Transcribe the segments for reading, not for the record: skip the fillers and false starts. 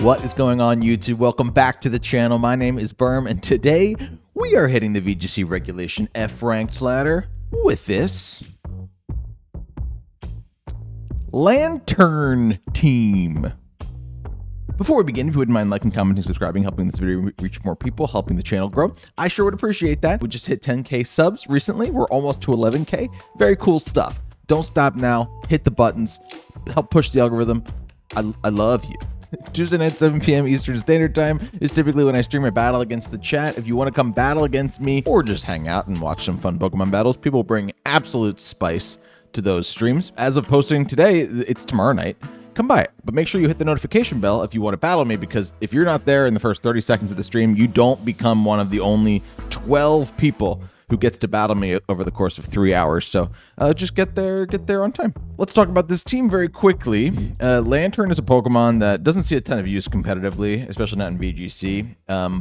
What is going on, YouTube? Welcome back to the channel. My name is Berm, and today we are hitting the VGC Regulation F ranked ladder with this Lanturn team. Before we begin, if you wouldn't mind liking, commenting, subscribing, helping this video reach more people, helping the channel grow, I sure would appreciate that. We just hit 10K subs recently. We're almost to 11K. Very cool stuff. Don't stop now. Hit the buttons. Help push the algorithm. I love you. Tuesday night, 7 p.m. Eastern Standard Time is typically when I stream a battle against the chat. If you want to come battle against me or just hang out and watch some fun Pokemon battles, people bring absolute spice to those streams. As of posting today, it's tomorrow night. Come by, but make sure you hit the notification bell if you want to battle me, because if you're not there in the first 30 seconds of the stream, you don't become one of the only 12 people who gets to battle me over the course of 3 hours. So just get there on time. Let's talk about this team very quickly. Lanturn is a Pokemon that doesn't see a ton of use competitively, especially not in VGC,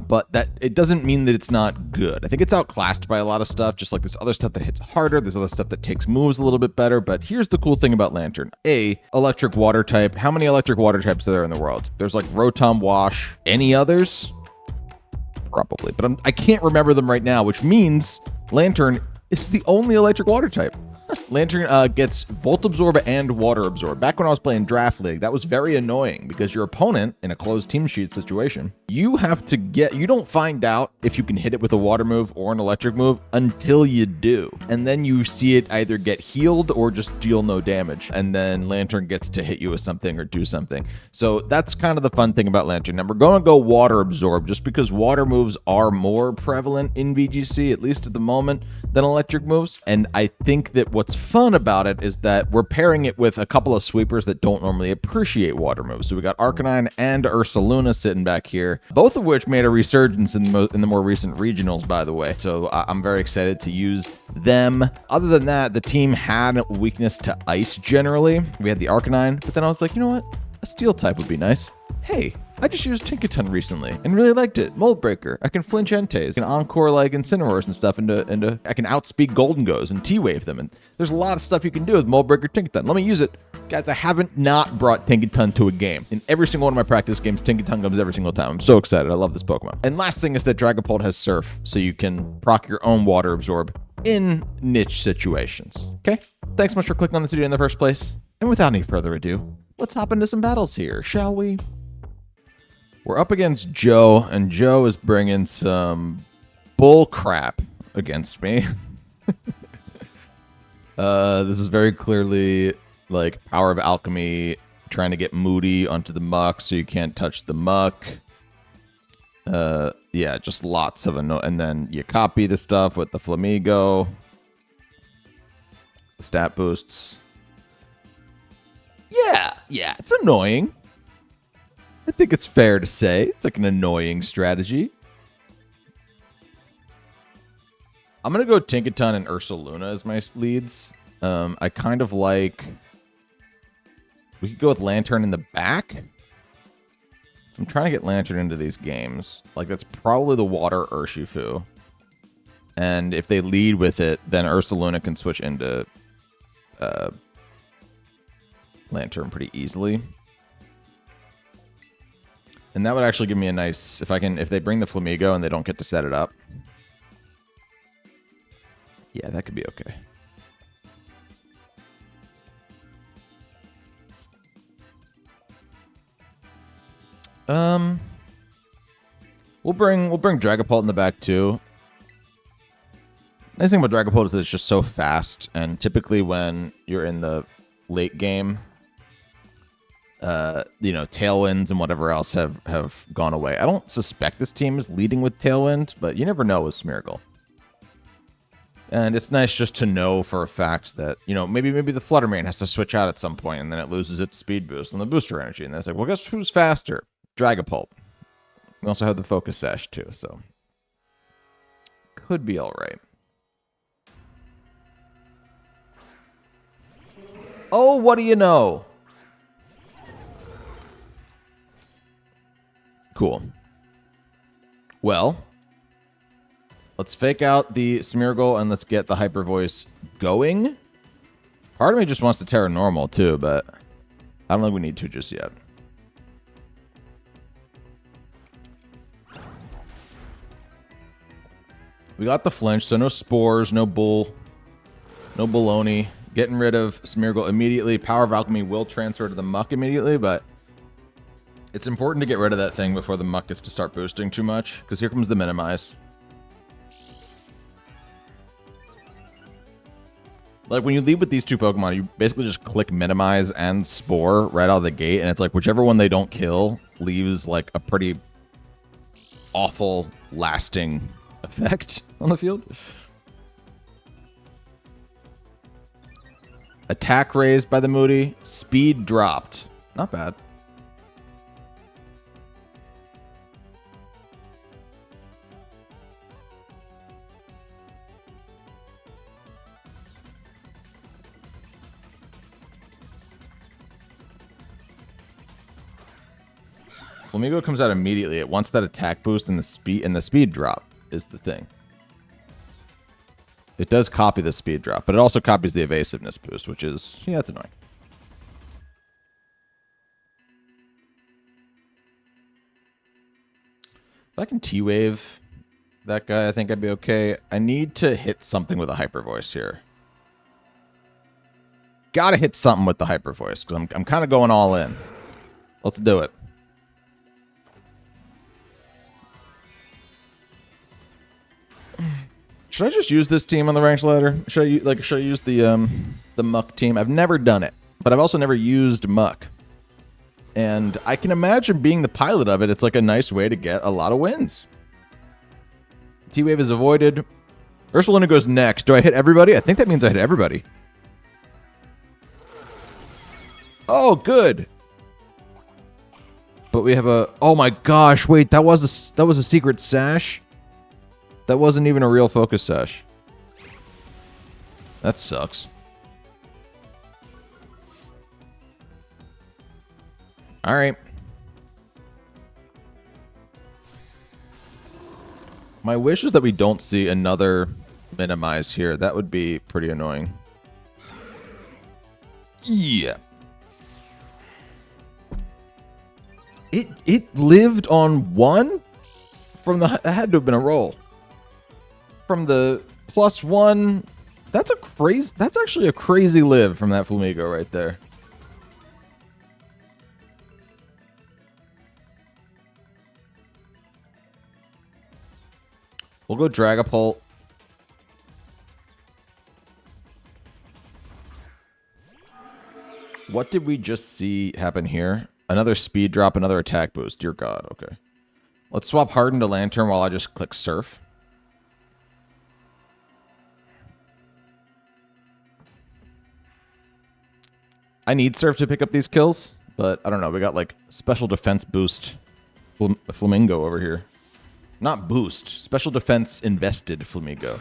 but that it doesn't mean that it's not good. I think it's outclassed by a lot of stuff, just like there's other stuff that hits harder, there's other stuff that takes moves a little bit better, but here's the cool thing about Lanturn. Electric water type. How many electric water types are there in the world? There's like Rotom, Wash. Any others? Probably, but I can't remember them right now, which means Lanturn is the only electric water type. Lanturn gets Volt Absorb and Water Absorb. Back when I was playing Draft League, that was very annoying because your opponent, in a closed team sheet situation, you don't find out if you can hit it with a water move or an electric move until you do. And then you see it either get healed or just deal no damage. And then Lanturn gets to hit you with something or do something. So that's kind of the fun thing about Lanturn. Now we're going to go Water Absorb just because water moves are more prevalent in VGC, at least at the moment, than electric moves. And I think that what's fun about it is that we're pairing it with a couple of sweepers that don't normally appreciate water moves. So we got Arcanine and Ursaluna sitting back here, both of which made a resurgence in the more recent regionals, by the way. So I'm very excited to use them. Other than that, the team had a weakness to ice generally. We had the Arcanine, but then I was like, you know what? A steel type would be nice. Hey, I just used Tinkaton recently and really liked it. Mold Breaker. I can flinch Entei. I can encore like Incineroars and stuff into I can outspeed Golden Goes and T-Wave them. And there's a lot of stuff you can do with Mold Breaker Tinkaton. Let me use it. Guys, I haven't not brought Tinkaton to a game. In every single one of my practice games, Tinkaton comes every single time. I'm so excited. I love this Pokemon. And last thing is that Dragapult has Surf, so you can proc your own Water Absorb in niche situations. Okay? Thanks so much for clicking on this video in the first place. And without any further ado, let's hop into some battles here, shall we? We're up against Joe, and Joe is bringing some bull crap against me. This is very clearly like Power of Alchemy, trying to get Moody onto the muck so you can't touch the muck. Yeah, just lots of and then you copy the stuff with the Flamigo. The stat boosts. Yeah, it's annoying. I think it's fair to say it's like an annoying strategy. I'm going to go Tinkaton and Ursaluna as my leads. I kind of like... We could go with Lanturn in the back. I'm trying to get Lanturn into these games. Like, that's probably the Water Urshifu. And if they lead with it, then Ursaluna can switch into Lanturn pretty easily. And that would actually give me a nice, if they bring the Flamigo and they don't get to set it up. Yeah, that could be okay. We'll bring Dragapult in the back too. Nice thing about Dragapult is that it's just so fast, and typically when you're in the late game, you know, Tailwinds and whatever else have gone away. I don't suspect this team is leading with Tailwind, but you never know with Smeargle. And it's nice just to know for a fact that, you know, maybe the Fluttermane has to switch out at some point and then it loses its speed boost and the booster energy. And then it's like, well, guess who's faster? Dragapult. We also have the Focus Sash too, so could be all right. Oh, what do you know? Cool. Well, let's fake out the Smeargle and let's get the Hyper Voice going. Part of me just wants to Tera normal too, but I don't think we need to just yet. We got the flinch, so no spores, no bull, no baloney. Getting rid of Smeargle immediately. Power of Alchemy will transfer to the muck immediately, but it's important to get rid of that thing before the muck gets to start boosting too much, because here comes the minimize. Like, when you lead with these two Pokemon, you basically just click minimize and spore right out of the gate, and it's like whichever one they don't kill leaves like a pretty awful lasting effect on the field. Attack raised by the Moody. Speed dropped. Not bad. Flamigo comes out immediately. It wants that attack boost, and the speed drop is the thing. It does copy the speed drop, but it also copies the evasiveness boost, which is, yeah, it's annoying. If I can T-Wave that guy, I think I'd be okay. I need to hit something with a Hyper Voice here. Gotta hit something with the Hyper Voice, because I'm kind of going all in. Let's do it. Should I just use this team on the ranked ladder? Should I use the muck team? I've never done it, but I've also never used muck. And I can imagine being the pilot of it. It's like a nice way to get a lot of wins. T-Wave is avoided. Ursulina goes next. Do I hit everybody? I think that means I hit everybody. Oh, good. But we have a... Oh my gosh, wait, that was a secret Sash? That wasn't even a real focus Sash. That sucks. All right. My wish is that we don't see another minimize here. That would be pretty annoying. Yeah. It lived on one from the... That had to have been a roll. From the +1, that's actually a crazy live from that Flamigo right there. We'll go Dragapult. What did we just see happen here? Another speed drop, another attack boost. Dear God, okay. Let's swap Harden to Lanturn while I just click Surf. I need Surf to pick up these kills, but I don't know. We got like special defense boost Flamingo over here. Not boost. Special defense invested Flamigo.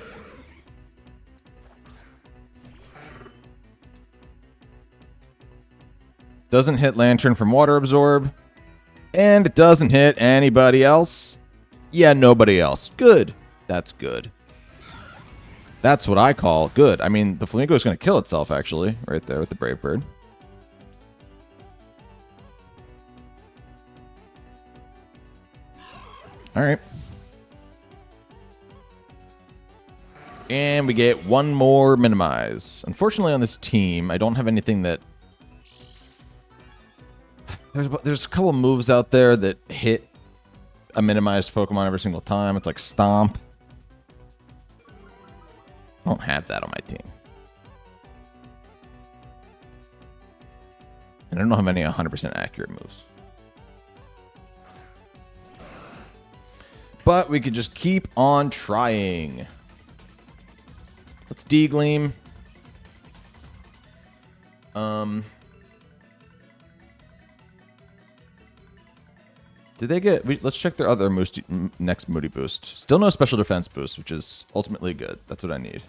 Doesn't hit Lanturn from Water Absorb. And it doesn't hit anybody else. Yeah, nobody else. Good. That's good. That's what I call good. I mean, the Flamigo is going to kill itself, actually, right there with the Brave Bird. All right. And we get one more minimize. Unfortunately, on this team, I don't have anything that... There's a couple moves out there that hit a minimized Pokemon every single time. It's like Stomp. I don't have that on my team. And I don't have any 100% accurate moves. But we could just keep on trying. Let's D-Gleam. Did they get... Let's check their other next Moody boost. Still no special defense boost, which is ultimately good. That's what I need.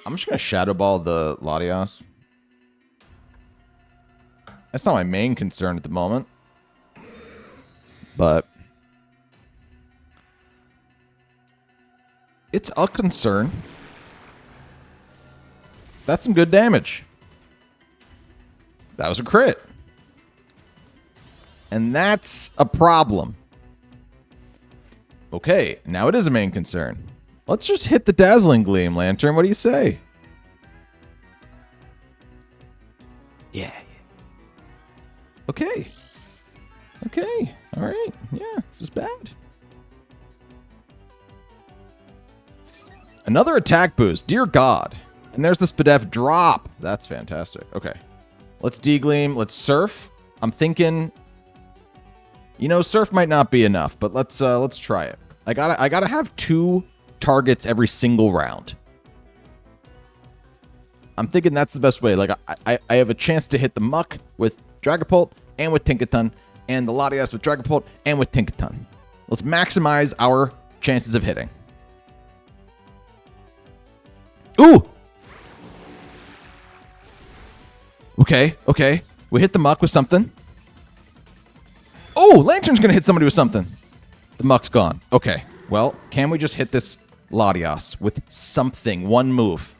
I'm just going to Shadow Ball the Latias. That's not my main concern at the moment. But... it's a concern. That's some good damage. That was a crit. And that's a problem. Okay, now it is a main concern. Let's just hit the Dazzling Gleam, Lanturn. What do you say? Yeah. Okay. Okay. All right. Yeah, this is bad. Another attack boost. Dear God. And there's the Spadef drop. That's fantastic. Okay. Let's D-Gleam. Let's Surf. I'm thinking, you know, Surf might not be enough, but let's try it. I gotta have 2 targets every single round. I'm thinking that's the best way. Like, I have a chance to hit the Muck with Dragapult and with Tinkaton, and the Latias with Dragapult and with Tinkaton. Let's maximize our chances of hitting. Ooh! Okay, okay. We hit the Muck with something. Oh, Lanturn's gonna hit somebody with something. The Muck's gone. Okay, well, can we just hit this Latias with something? One move.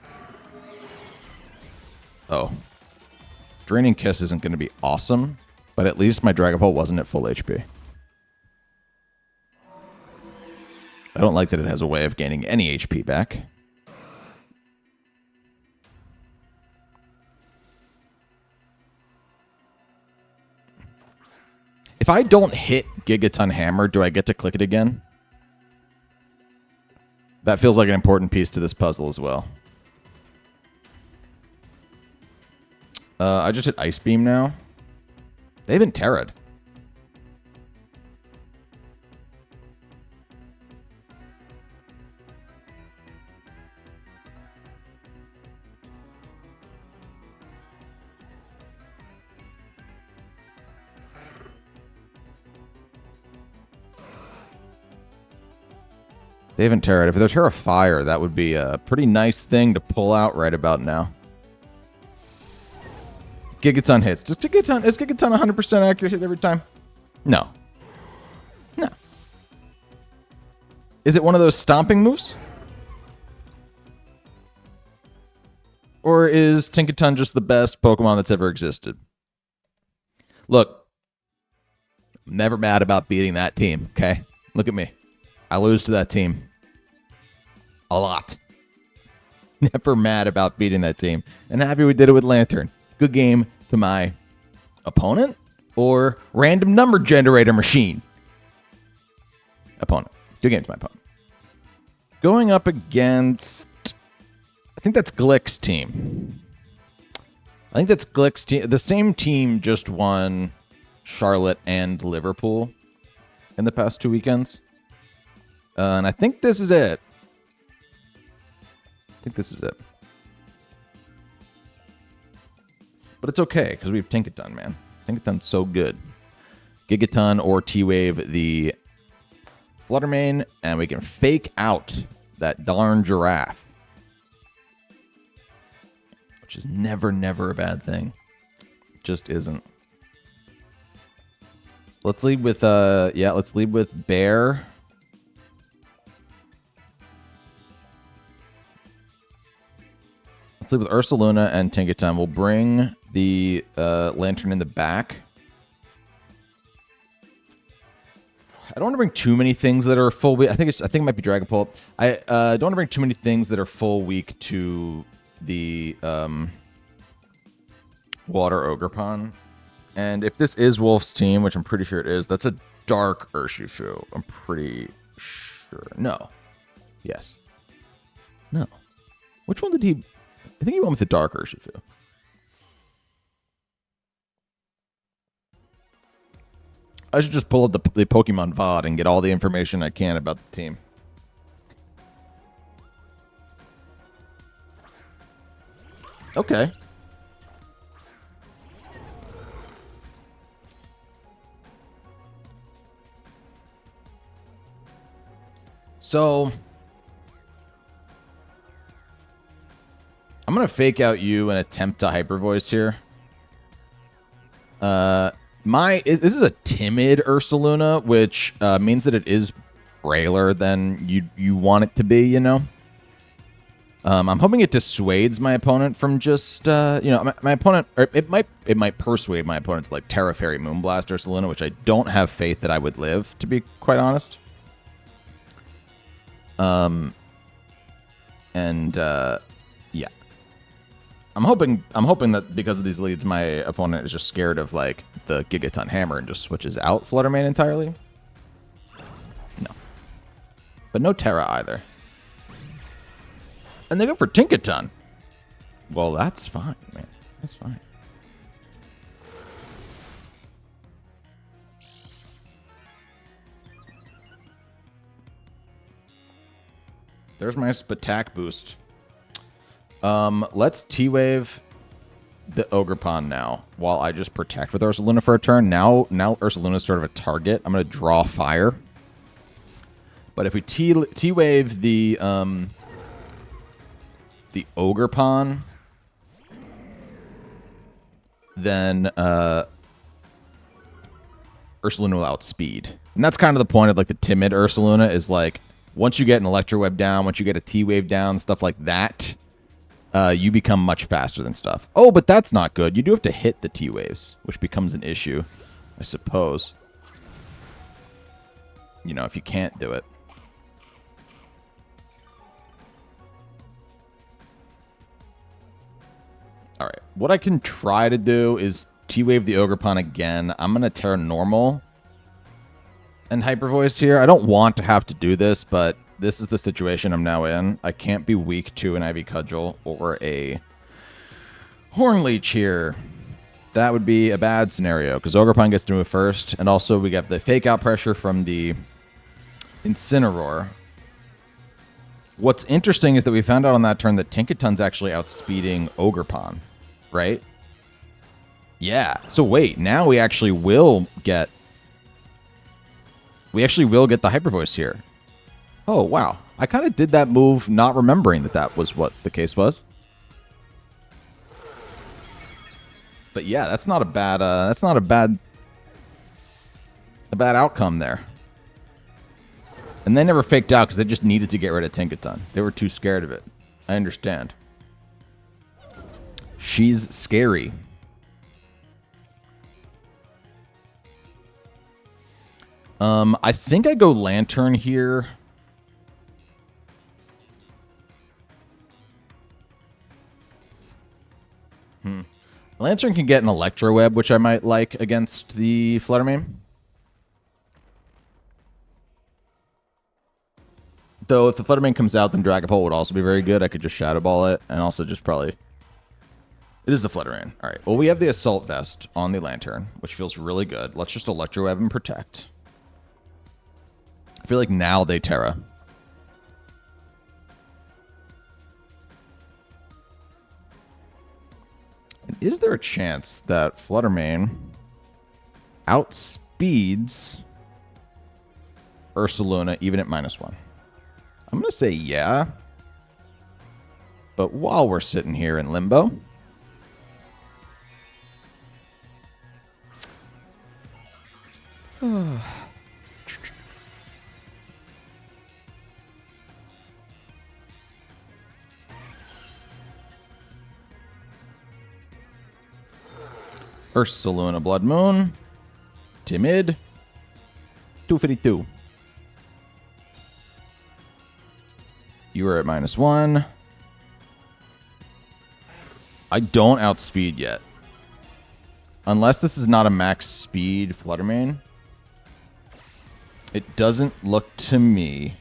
Oh. Draining Kiss isn't going to be awesome, but at least my Dragapult wasn't at full HP. I don't like that it has a way of gaining any HP back. If I don't hit Gigaton Hammer, do I get to click it again? That feels like an important piece to this puzzle as well. I just hit Ice Beam now. They haven't Tera'd. They haven't Tera'd. If they're Tera Fire, that would be a pretty nice thing to pull out right about now. Gigaton hits. Is Gigaton 100% accurate hit every time? No. No. Is it one of those stomping moves? Or is Tinkaton just the best Pokemon that's ever existed? Look, I'm never mad about beating that team, okay? Look at me. I lose to that team. A lot. Never mad about beating that team. And happy we did it with Lanturn. Good game to my opponent or random number generator machine. Opponent. Good game to my opponent. Going up against, I think that's Glick's team. I think that's Glick's team. The same team just won Charlotte and Liverpool in the past 2 weekends. And I think this is it. But it's okay, because we have Tinkaton, man. Tinkaton's so good. Gigaton or T-Wave the Fluttermane, and we can fake out that darn Giraffe. Which is never, never a bad thing. It just isn't. Let's lead with, let's lead with Bear. Let's lead with Ursaluna and Tinkaton. We'll bring the Lanturn in the back. I don't want to bring too many things that are full weak. I think it might be Dragapult. I don't want to bring too many things that are full weak to the Water Ogerpon. And if this is Wolf's team, which I'm pretty sure it is, that's a dark Urshifu. I'm pretty sure. No. Yes. No. Which one did he... I think he went with the dark Urshifu. I should just pull up the Pokemon VOD and get all the information I can about the team. Okay. So... I'm going to fake out you and attempt to Hyper Voice here. This is a timid Ursaluna, which means that it is frailer than you want it to be, you know? I'm hoping it dissuades my opponent from just, my opponent, or it might persuade my opponent to like Tera Fairy Moonblast or Ursaluna, which I don't have faith that I would live, to be quite honest. Yeah. I'm hoping that because of these leads, my opponent is just scared of like the Gigaton Hammer and just switches out Flutter Mane entirely. No. But no Tera either. And they go for Tinkaton. Well, that's fine, man. That's fine. There's my Spatak boost. Let's T-Wave the Ogerpon now while I just protect with Ursaluna for a turn. Now Ursaluna's sort of a target. I'm going to draw fire. But if we T-Wave the Ogerpon, then Ursaluna will outspeed. And that's kind of the point of like the timid Ursaluna is like once you get an Electro Web down, once you get a T-Wave down, stuff like that, you become much faster than stuff. Oh, but that's not good. You do have to hit the T-Waves, which becomes an issue, I suppose. You know, if you can't do it. All right, what I can try to do is T-Wave the Ogerpon again. I'm going to Tera Normal and Hyper Voice here. I don't want to have to do this, but this is the situation I'm now in. I can't be weak to an Ivy Cudgel or a Horn Leech here. That would be a bad scenario because Ogerpon gets to move first, and also we got the Fake Out pressure from the Incineroar. What's interesting is that we found out on that turn that Tinkaton's actually outspeeding Ogerpon, right? Yeah. So wait, now we actually will get the Hyper Voice here. Oh, wow. I kind of did that move not remembering that that was what the case was. But yeah, that's not a bad outcome there. And they never faked out because they just needed to get rid of Tinkaton. They were too scared of it. I understand. She's scary. I think I go Lanturn here. Lanturn can get an Electro Web, which I might like against the Flutter Mane. Though if the Flutter Mane comes out, then Dragapult would also be very good. I could just Shadow Ball it, and also just probably... It is the Flutter Mane. All right. Well, we have the Assault Vest on the Lanturn, which feels really good. Let's just Electro Web and Protect. I feel like now they Tera. And is there a chance that Flutter Mane outspeeds Ursaluna even at -1? I'm going to say yeah. But while we're sitting here in limbo, Ursaluna Blood Moon, Timid, 252. You are at -1. I don't outspeed yet. Unless this is not a max speed Flutter Mane. It doesn't look to me.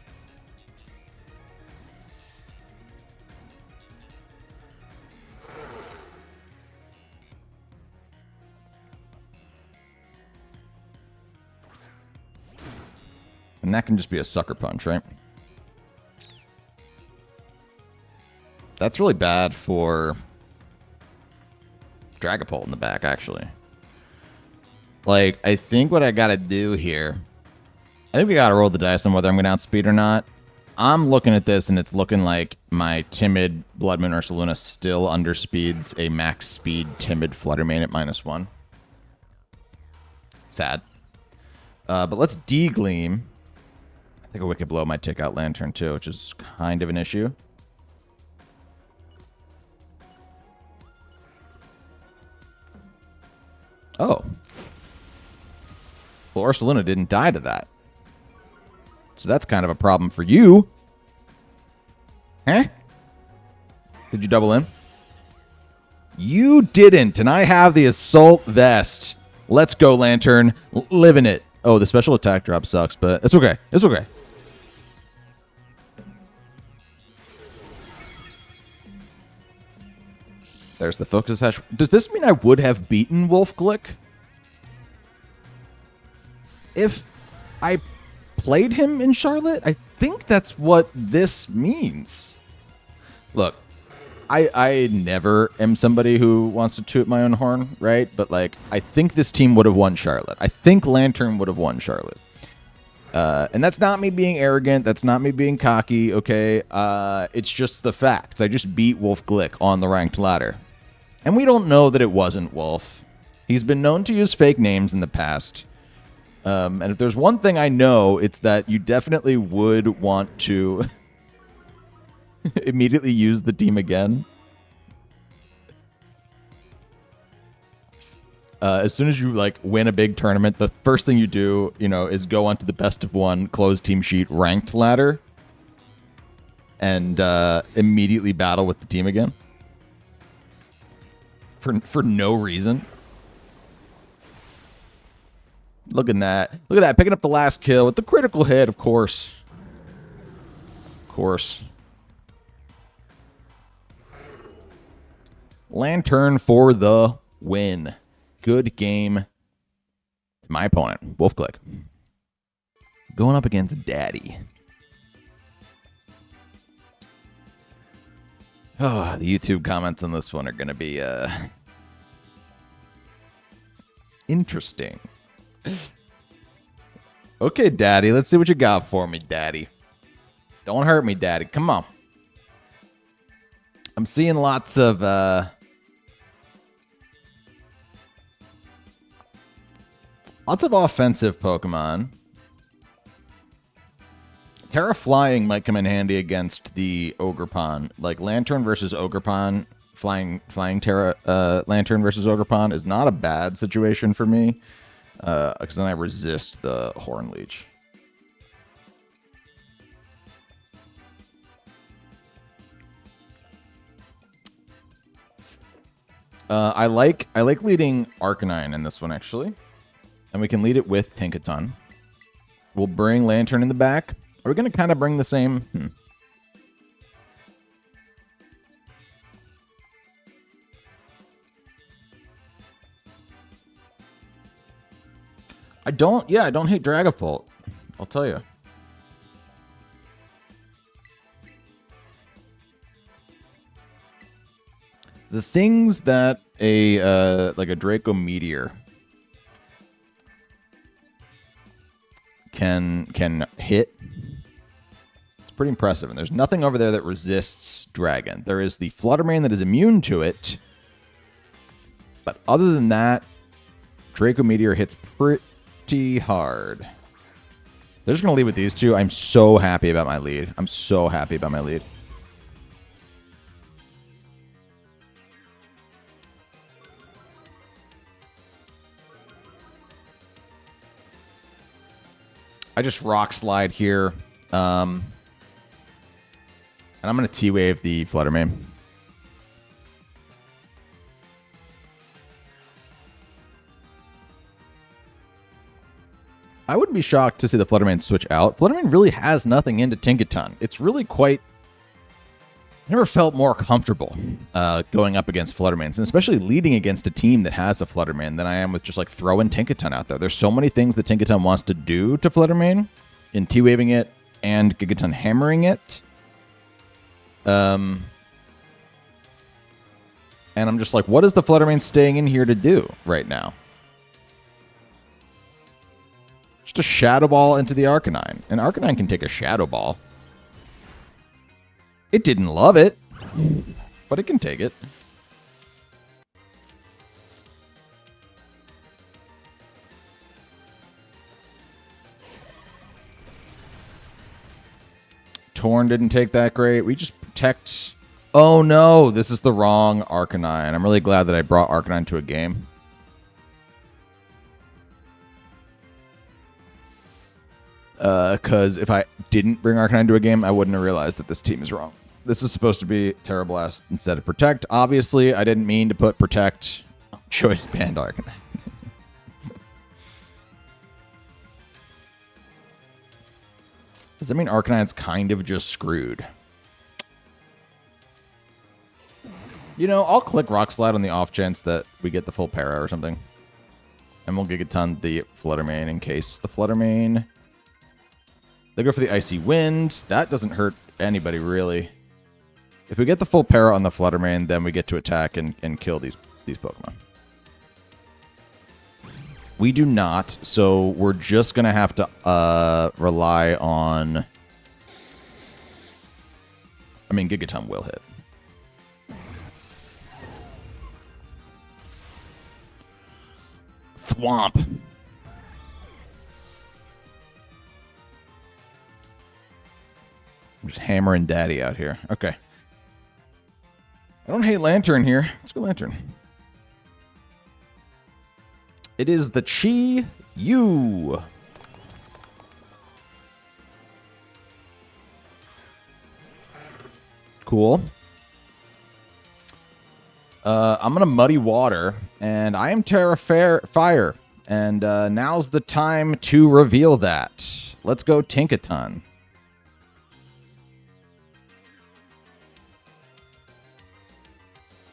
And that can just be a Sucker Punch, right? That's really bad for Dragapult in the back, actually. Like, I think what I gotta do here... I think we gotta roll the dice on whether I'm gonna outspeed or not. I'm looking at this, and it's looking like my Timid Blood Moon Ursaluna still underspeeds a max speed Timid Flutter Mane at -1. Sad. But let's D-Gleam. I think a Wicked Blow might take out Lanturn, too, which is kind of an issue. Oh. Well, Ursulina didn't die to that. So that's kind of a problem for you. Huh? Did you double in? You didn't, and I have the Assault Vest. Let's go, Lanturn. Live in it. Oh, the special attack drop sucks, but it's okay. It's okay. There's the focus hash. Does this mean I would have beaten Wolf Glick? If I played him in Charlotte? I think that's what this means. Look, I never am somebody who wants to toot my own horn, right? But, like, I think this team would have won Charlotte. I think Lanturn would have won Charlotte. And that's not me being arrogant. That's not me being cocky, okay? It's just the facts. I just beat Wolf Glick on the ranked ladder. And we don't know that it wasn't Wolf. He's been known to use fake names in the past. And if there's one thing I know, it's that you definitely would want to immediately use the team again. As soon as you like win a big tournament, the first thing you do, you know, is go onto the best of one closed team sheet ranked ladder and immediately battle with the team again for no reason. Look at that. Look at that. Picking up the last kill with the critical hit, of course. Of course. Lanturn for the win. Good game. It's my opponent, Wolf Glick. Going up against Daddy. Oh, the YouTube comments on this one are going to be interesting. Okay, Daddy. Let's see what you got for me, Daddy. Don't hurt me, Daddy. Come on. I'm seeing lots of offensive Pokemon. Tera flying might come in handy against the Ogerpon. Like Lanturn versus Ogerpon, flying Tera Lanturn versus Ogerpon is not a bad situation for me. Because then I resist the Horn Leech. I like leading Arcanine in this one, actually. And we can lead it with Tinkaton. We'll bring Lanturn in the back. Are we going to kind of bring the same? I don't hate Dragapult. I'll tell you. The things that like a Draco Meteor can hit, it's pretty impressive. And there's nothing over there that resists Dragon. There is the Fluttermane that is immune to it. But other than that, Draco Meteor hits pretty hard. They're just going to lead with these two. I'm so happy about my lead. I'm so happy about my lead. I just Rock Slide here. And I'm going to T-Wave the Fluttermane. I wouldn't be shocked to see the Fluttermane switch out. Fluttermane really has nothing into Tinkaton. It's really quite... I never felt more comfortable going up against Fluttermanes, and especially leading against a team that has a Fluttermane than I am with just like throwing Tinkaton out there. There's so many things that Tinkaton wants to do to Fluttermane in T-Waving it and Gigaton hammering it. And I'm just like, what is the Fluttermane staying in here to do right now? Just a Shadow Ball into the Arcanine. And Arcanine can take a Shadow Ball. It didn't love it, but it can take it. Torn didn't take that great. We just protect... Oh no, this is the wrong Arcanine. I'm really glad that I brought Arcanine to a game. Because if I didn't bring Arcanine to a game, I wouldn't have realized that this team is wrong. This is supposed to be Tera Blast instead of Protect. Obviously, I didn't mean to put Protect. Choice banned Arcanine. Does that mean Arcanine's kind of just screwed? You know, I'll click Rock Slide on the off chance that we get the full para or something. And we'll Gigaton the Fluttermane in case the Fluttermane... They go for the Icy Wind. That doesn't hurt anybody, really. If we get the full para on the Fluttermane, then we get to attack and kill these Pokemon. We do not, so we're just going to have to rely on... I mean, Gigaton will hit. Thwomp. I'm just hammering daddy out here. Okay. I don't hate Lanturn here. Let's go Lanturn. It is the Chi-Yu. Cool. I'm going to Muddy Water, and I am Tera Fire. And now's the time to reveal that. Let's go Tinkaton.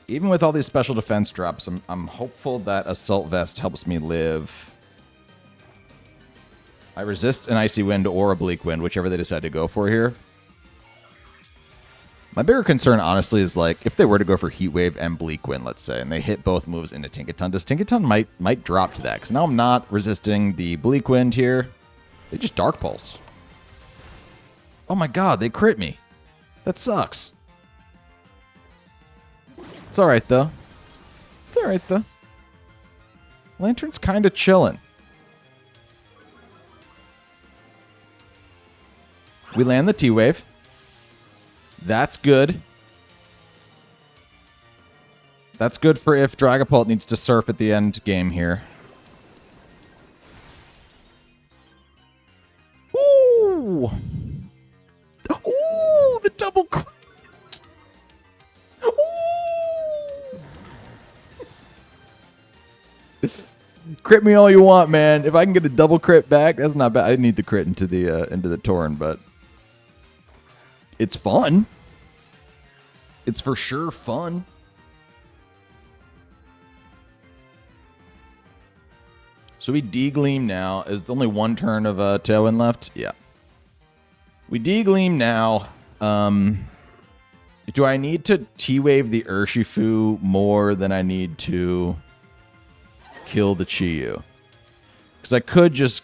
Even with all these special defense drops, I'm hopeful that Assault Vest helps me live. I resist an Icy Wind or a Bleak Wind, whichever they decide to go for here. My bigger concern, honestly, is like if they were to go for Heat Wave and Bleak Wind, let's say, and they hit both moves into Tinkaton, does Tinkaton might drop to that? Because now I'm not resisting the Bleak Wind here. They just Dark Pulse. Oh my god, they crit me. That sucks. It's alright, though. It's alright, though. Lanturn's kind of chilling. We land the T-Wave. That's good. That's good for if Dragapult needs to surf at the end game here. Ooh! Ooh! The double crit! Crit me all you want, man. If I can get a double crit back, that's not bad. I didn't need the crit into the Torn, but it's fun. It's for sure fun. So we D-Gleam now. Is only one turn of Tailwind left? Yeah. We D-Gleam now. Do I need to T-Wave the Urshifu more than I need to kill the Chi-Yu? Because I could just...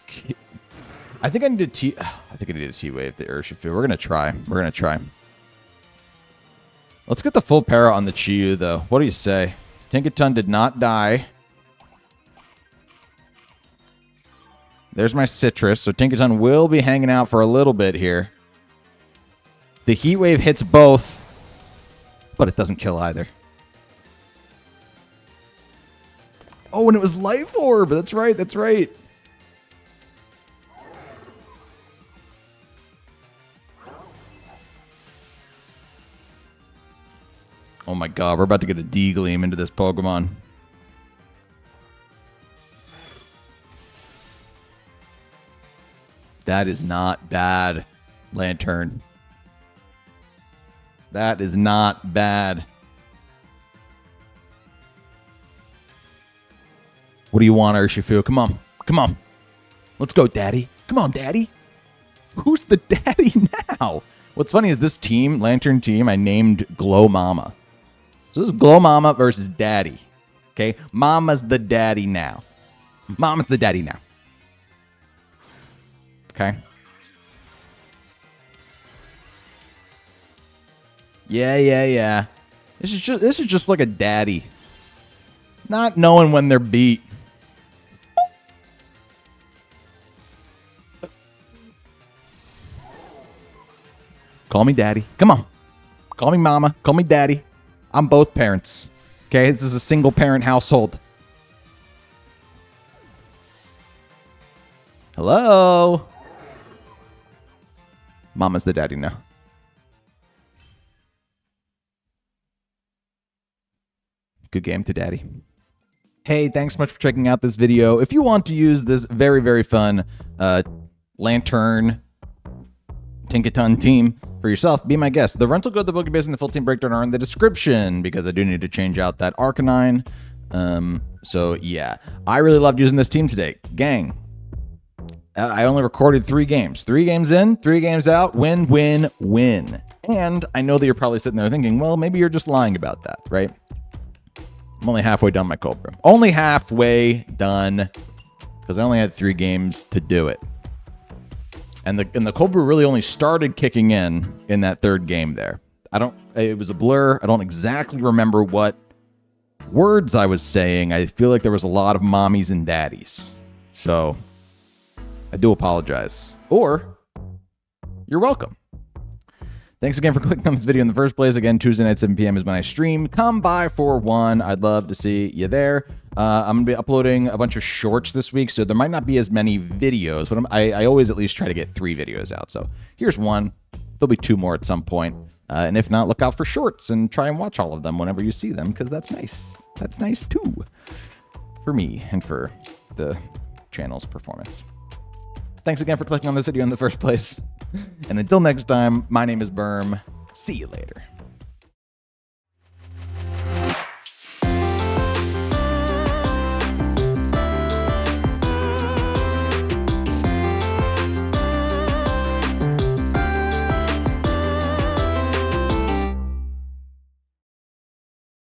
I think I need to T-Wave the Urshifu. We're going to try. We're going to try. Let's get the full para on the Chi-Yu, though. What do you say? Tinkaton did not die. There's my Citrus. So Tinkaton will be hanging out for a little bit here. The Heat Wave hits both, but it doesn't kill either. Oh, and it was Life Orb. That's right. That's right. Oh my god, we're about to get a D-Gleam into this Pokemon. That is not bad, Lanturn. That is not bad. What do you want, Urshifu? Come on. Come on. Let's go, Daddy. Come on, Daddy. Who's the daddy now? What's funny is this team, Lanturn team, I named Glow Mama. So this is Glow Mama versus Daddy. Okay? Mama's the daddy now. Mama's the daddy now. Okay? Yeah. This is just like a daddy. Not knowing when they're beat. Call me daddy. Come on. Call me mama. Call me daddy. I'm both parents. Okay? This is a single parent household. Hello? Mama's the daddy now. Good game to daddy. Hey, thanks so much for checking out this video. If you want to use this very, very fun Lanturn Tinkaton team for yourself, be my guest. The rental code, the Pokebase, and the full team breakdown are in the description because I do need to change out that Arcanine. So yeah, I really loved using this team today. Gang, I only recorded 3 games. 3 games in, 3 games out, win, win, win. And I know that you're probably sitting there thinking, well, maybe you're just lying about that, right? I'm only halfway done my cold brew. Only halfway done because I only had 3 games to do it. And the cold brew really only started kicking in that 3rd game there. It was a blur. I don't exactly remember what words I was saying. I feel like there was a lot of mommies and daddies. So I do apologize. Or you're welcome. Thanks again for clicking on this video in the first place. Again, Tuesday night, 7 p.m. is when I stream. Come by for one. I'd love to see you there. I'm going to be uploading a bunch of shorts this week, so there might not be as many videos, but I always at least try to get 3 videos out. So here's one. There'll be 2 more at some point. And if not, look out for shorts and try and watch all of them whenever you see them, because that's nice. That's nice, too, for me and for the channel's performance. Thanks again for clicking on this video in the first place. And until next time, my name is Berm. See you later.